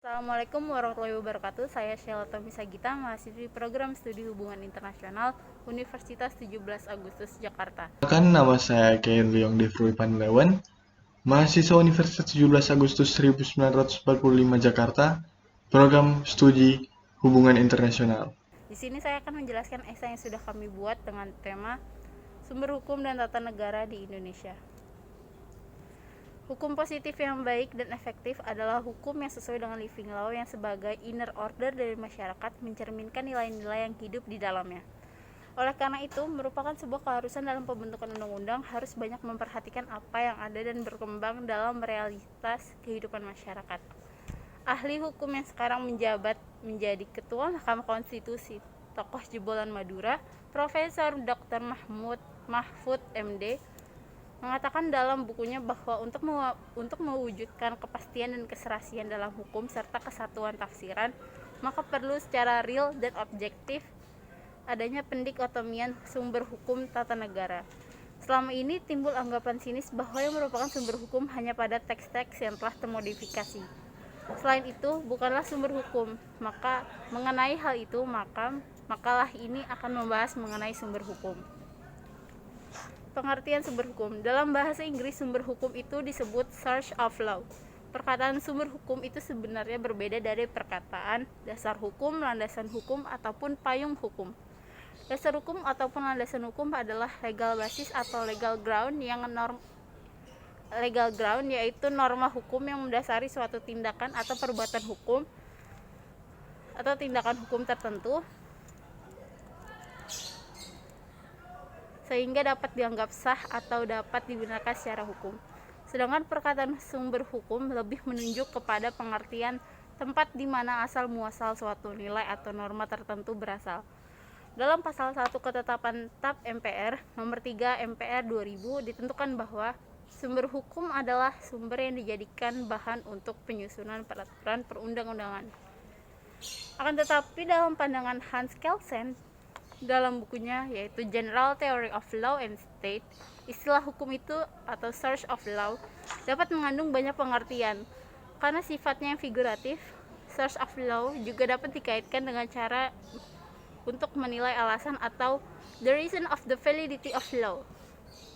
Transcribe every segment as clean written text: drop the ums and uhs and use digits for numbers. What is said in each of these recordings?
Assalamualaikum warahmatullahi wabarakatuh. Saya Sheila Tomisa Gita, mahasiswi program studi hubungan internasional Universitas 17 Agustus Jakarta. Nama saya Kian Leong Devroy Panlewan, mahasiswa Universitas 17 Agustus 1945 Jakarta, program studi hubungan internasional. Di sini saya akan menjelaskan esai yang sudah kami buat dengan tema Sumber Hukum dan Tata Negara di Indonesia. Hukum positif yang baik dan efektif adalah hukum yang sesuai dengan living law yang sebagai inner order dari masyarakat mencerminkan nilai-nilai yang hidup di dalamnya. Oleh karena itu, merupakan sebuah keharusan dalam pembentukan undang-undang harus banyak memperhatikan apa yang ada dan berkembang dalam realitas kehidupan masyarakat. Ahli hukum yang sekarang menjabat menjadi Ketua Mahkamah Konstitusi, tokoh jebolan Madura, Profesor Dr. Mahfud MD, mengatakan dalam bukunya bahwa untuk mewujudkan kepastian dan keserasian dalam hukum serta kesatuan tafsiran, maka perlu secara real dan objektif adanya pendikotomian sumber hukum tata negara. Selama ini timbul anggapan sinis bahwa yang merupakan sumber hukum hanya pada teks-teks yang telah termodifikasi. Selain itu, bukanlah sumber hukum. Maka mengenai hal itu, makalah ini akan membahas mengenai sumber hukum. Pengertian sumber hukum. Dalam bahasa Inggris, sumber hukum itu disebut source of law. Perkataan sumber hukum itu sebenarnya berbeda dari perkataan dasar hukum, landasan hukum, ataupun payung hukum. Dasar hukum ataupun landasan hukum adalah legal basis atau legal ground yaitu norma hukum yang mendasari suatu tindakan atau perbuatan hukum atau tindakan hukum tertentu sehingga dapat dianggap sah atau dapat digunakan secara hukum. Sedangkan perkataan sumber hukum lebih menunjuk kepada pengertian tempat di mana asal muasal suatu nilai atau norma tertentu berasal. Dalam pasal 1 ketetapan TAP MPR nomor 3 MPR 2000 ditentukan bahwa sumber hukum adalah sumber yang dijadikan bahan untuk penyusunan peraturan perundang-undangan. Akan tetapi dalam pandangan Hans Kelsen dalam bukunya yaitu General Theory of Law and State, istilah hukum itu atau source of law dapat mengandung banyak pengertian. Karena sifatnya yang figuratif, source of law juga dapat dikaitkan dengan cara untuk menilai alasan atau the reason of the validity of law.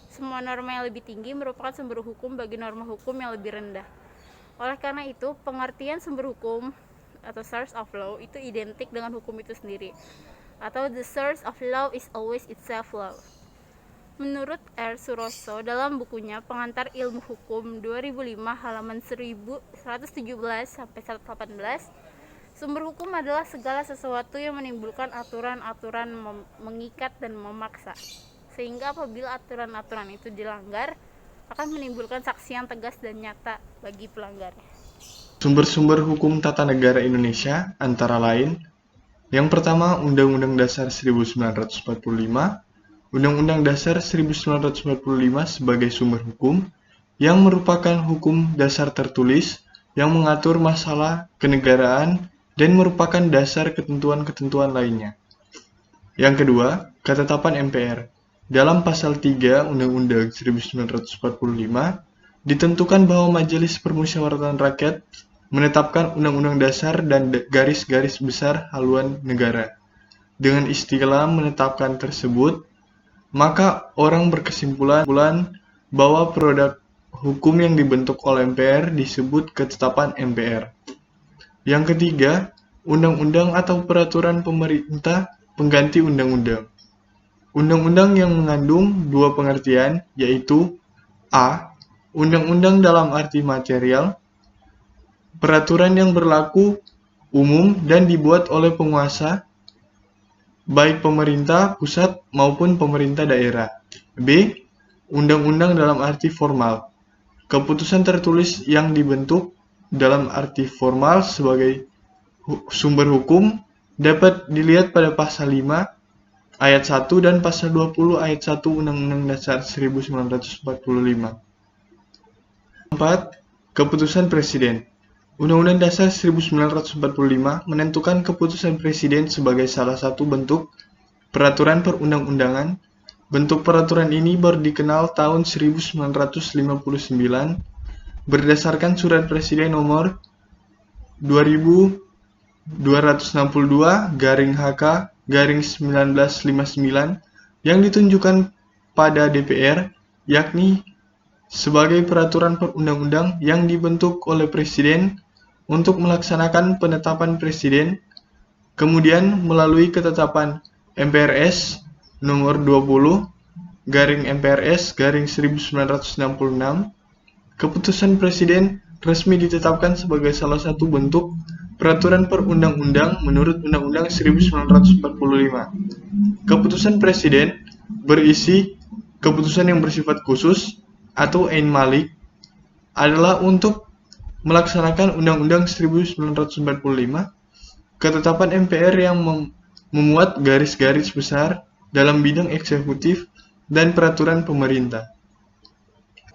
Semua norma yang lebih tinggi merupakan sumber hukum bagi norma hukum yang lebih rendah. Oleh karena itu, pengertian sumber hukum atau source of law itu identik dengan hukum itu sendiri, atau the source of law is always itself law. Menurut R. Suroso dalam bukunya Pengantar Ilmu Hukum 2005 halaman 1117 sampai 118, sumber hukum adalah segala sesuatu yang menimbulkan aturan-aturan mengikat dan memaksa, sehingga apabila aturan-aturan itu dilanggar akan menimbulkan saksi yang tegas dan nyata bagi pelanggar. Sumber-sumber hukum tata negara Indonesia antara lain: yang pertama, Undang-Undang Dasar 1945. Undang-Undang Dasar 1945 sebagai sumber hukum yang merupakan hukum dasar tertulis yang mengatur masalah kenegaraan dan merupakan dasar ketentuan-ketentuan lainnya. Yang kedua, ketetapan MPR. Dalam pasal 3 Undang-Undang 1945 ditentukan bahwa Majelis Permusyawaratan Rakyat menetapkan undang-undang dasar dan garis-garis besar haluan negara. Dengan istilah menetapkan tersebut, maka orang berkesimpulan bahwa produk hukum yang dibentuk oleh MPR disebut ketetapan MPR. Yang ketiga, undang-undang atau peraturan pemerintah pengganti undang-undang. Undang-undang yang mengandung dua pengertian, yaitu A. Undang-undang dalam arti material, peraturan yang berlaku umum dan dibuat oleh penguasa, baik pemerintah pusat maupun pemerintah daerah. B. Undang-undang dalam arti formal, keputusan tertulis yang dibentuk dalam arti formal sebagai sumber hukum dapat dilihat pada pasal 5 ayat 1 dan pasal 20 ayat 1 Undang-Undang Dasar 1945. 4. Keputusan Presiden. Undang-Undang Dasar 1945 menentukan keputusan Presiden sebagai salah satu bentuk peraturan perundang-undangan. Bentuk peraturan ini baru dikenal tahun 1959 berdasarkan Surat Presiden nomor 2262/HK/1959 yang ditunjukkan pada DPR, yakni sebagai peraturan perundang-undang yang dibentuk oleh Presiden untuk melaksanakan penetapan Presiden, kemudian melalui ketetapan MPRS nomor 20/MPRS/1966, keputusan Presiden resmi ditetapkan sebagai salah satu bentuk peraturan perundang-undang menurut Undang-Undang 1945. Keputusan Presiden berisi keputusan yang bersifat khusus atau Ain Malik adalah untuk melaksanakan Undang-Undang 1945, ketetapan MPR yang memuat garis-garis besar dalam bidang eksekutif dan peraturan pemerintah.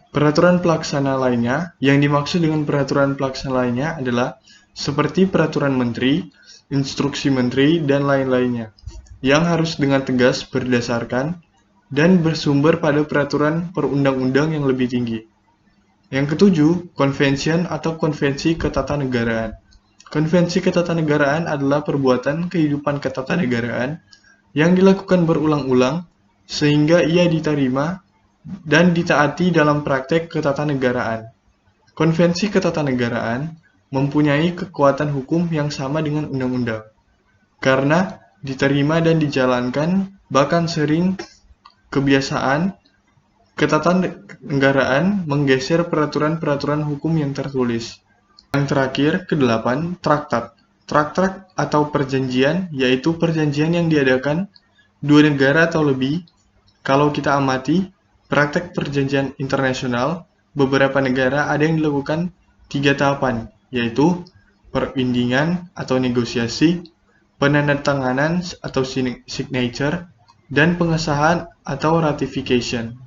Peraturan pelaksana lainnya, yang dimaksud dengan peraturan pelaksana lainnya adalah seperti peraturan menteri, instruksi menteri, dan lain-lainnya, yang harus dengan tegas berdasarkan dan bersumber pada peraturan perundang-undang yang lebih tinggi. Yang ketujuh, Convention atau Konvensi Ketatanegaraan. Konvensi Ketatanegaraan adalah perbuatan kehidupan ketatanegaraan yang dilakukan berulang-ulang sehingga ia diterima dan ditaati dalam praktek ketatanegaraan. Konvensi ketatanegaraan mempunyai kekuatan hukum yang sama dengan undang-undang, karena diterima dan dijalankan, bahkan sering kebiasaan ketatanegaraan menggeser peraturan-peraturan hukum yang tertulis. Yang terakhir, ke-8, traktat. Traktat atau perjanjian, yaitu perjanjian yang diadakan dua negara atau lebih. Kalau kita amati praktek perjanjian internasional, beberapa negara ada yang dilakukan 3 tahapan, yaitu perundingan atau negosiasi, penandatanganan atau signature, dan pengesahan atau ratification.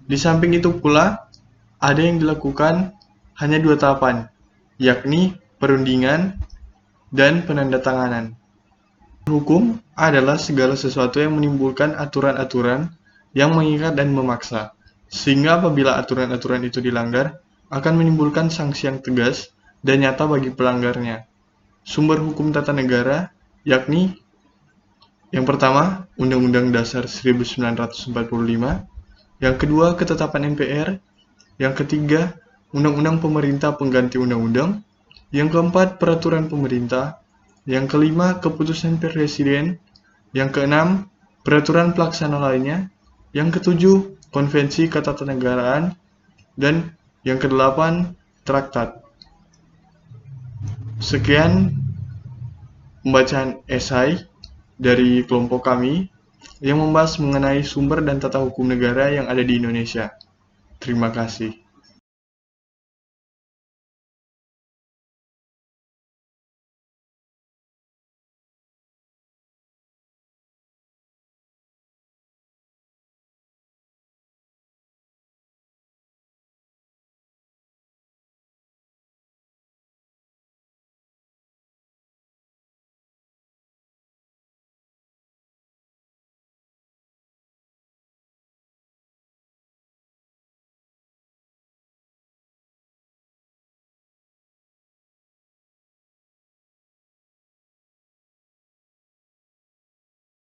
Di samping itu pula, ada yang dilakukan hanya 2 tahapan, yakni perundingan dan penandatanganan. Hukum adalah segala sesuatu yang menimbulkan aturan-aturan yang mengikat dan memaksa, sehingga apabila aturan-aturan itu dilanggar, akan menimbulkan sanksi yang tegas dan nyata bagi pelanggarnya. Sumber hukum tata negara, yakni yang pertama, Undang-Undang Dasar 1945, yang kedua, ketetapan MPR, yang ketiga, Undang-Undang Pemerintah Pengganti Undang-Undang, yang keempat, peraturan pemerintah, yang kelima, keputusan Presiden, yang keenam, peraturan pelaksana lainnya, yang ketujuh, konvensi ketatanegaraan, dan yang kedelapan, traktat. Sekian pembacaan esai dari kelompok kami yang membahas mengenai sumber dan tata hukum negara yang ada di Indonesia. Terima kasih.